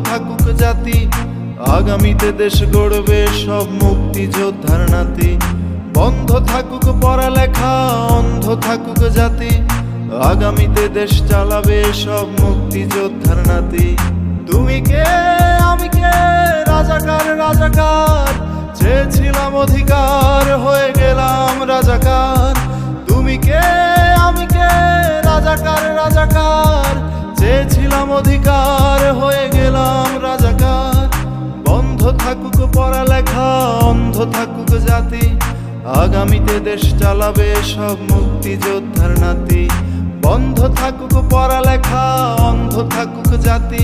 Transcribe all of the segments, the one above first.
থাকুক জাতি, আগামীতে দেশ গড়বে সব মুক্তিযোদ্ধার নাতি। বন্ধ থাকুক পড়ালেখা, অন্ধ থাকুক জাতি, আগামীতে দেশ চালাবে সব মুক্তিযোদ্ধার নাতি। তুমি কে আমি কে, রাজাকার রাজাকার, চেয়েছিলাম অধিকার হয়ে গেলাম রাজাকার। তুমি কে আমি কে, রাজাকার রাজাকার, চেয়েছিলাম অধিকার হয়ে গেলাম রাজাকার। বন্ধ থাকুক পড়ালেখা, অন্ধ থাকুক জাতি, আগামীতে দেশ চালাবে সব মুক্তিযোদ্ধার নাতি। বন্ধ থাকুক পড়ালেখা, অন্ধ থাকুক জাতি,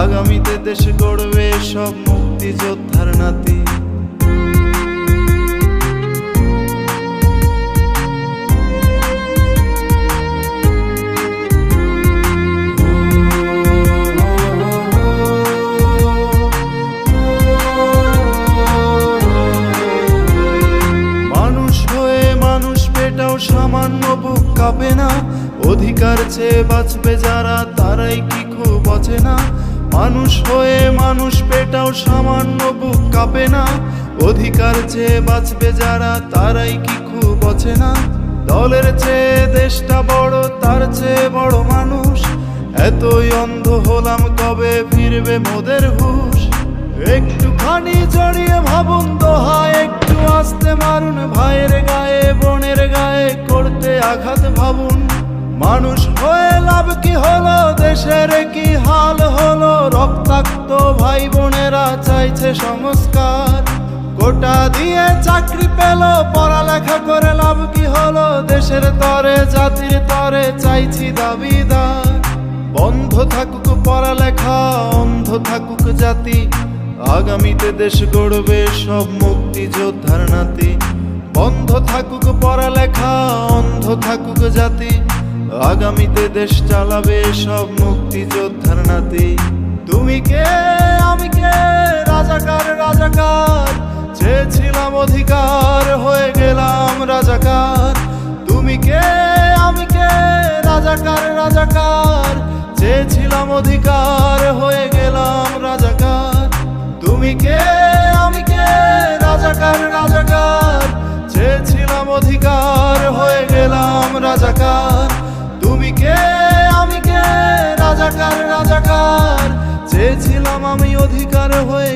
আগামীতে দেশ গড়বে সব মুক্তিযোদ্ধার নাতি। সামান্য বুক কাঁপে না, অধিকার চেয়ে বাঁচবে যারা তারাই কি খুব অচেনা। মানুষ হয়ে মানুষ পেটাও সামান্য বুক কাঁপে না, অধিকার চেয়ে বাঁচবে যারা তারাই কি খুব অচেনা। দলের চেয়ে দেশটা বড়, তার চেয়ে বড় মানুষ, এতই অন্ধ হলাম কবে ফিরবে মোদের হুঁশ। একটুখানি জড়িয়ে ভাবুন দোহায়, একটু আস্তে মারুন ভাইয়ের গায়ে বোনের গায়ে করতে আঘাত ভাবুন। মানুষ হয়ে লাভ কি হলো, দেশের কি হাল হলো, রক্তাক্ত ভাই বোনেরা চাইছে সংস্কার। কোটা দিয়ে চাকরি পেল, পড়ালেখা করে লাভ কি হলো, দেশের তরে জাতির তরে চাইছি দাবিদার। বন্ধ থাকুক পড়ালেখা, অন্ধ থাকুক জাতি, আগামীতে দেশ গড়বে সব মুক্তিযোদ্ধার নাতি। বন্ধ থাকুক পড়ালেখা, অন্ধ থাকুক জাতি, আগামীতে দেশ চালাবে সব মুক্তিযোদ্ধার নাতি। তুমি কে আমি কে, রাজাকার রাজাকার, চেয়েছিলাম অধিকার হয়ে গেলাম রাজাকার। তুমি কে আমি কে, রাজাকার রাজাকার, চেয়েছিলাম অধিকার হয়ে গেলাম রাজাকার। তুমি কে আমি কে, রাজাকার রাজাকার, চেয়েছিলাম অধিকার হয়ে গেলাম রাজাকার। তুমি কে আমি কে, রাজাকার রাজাকার, চেয়েছিলাম আমি অধিকার হয়ে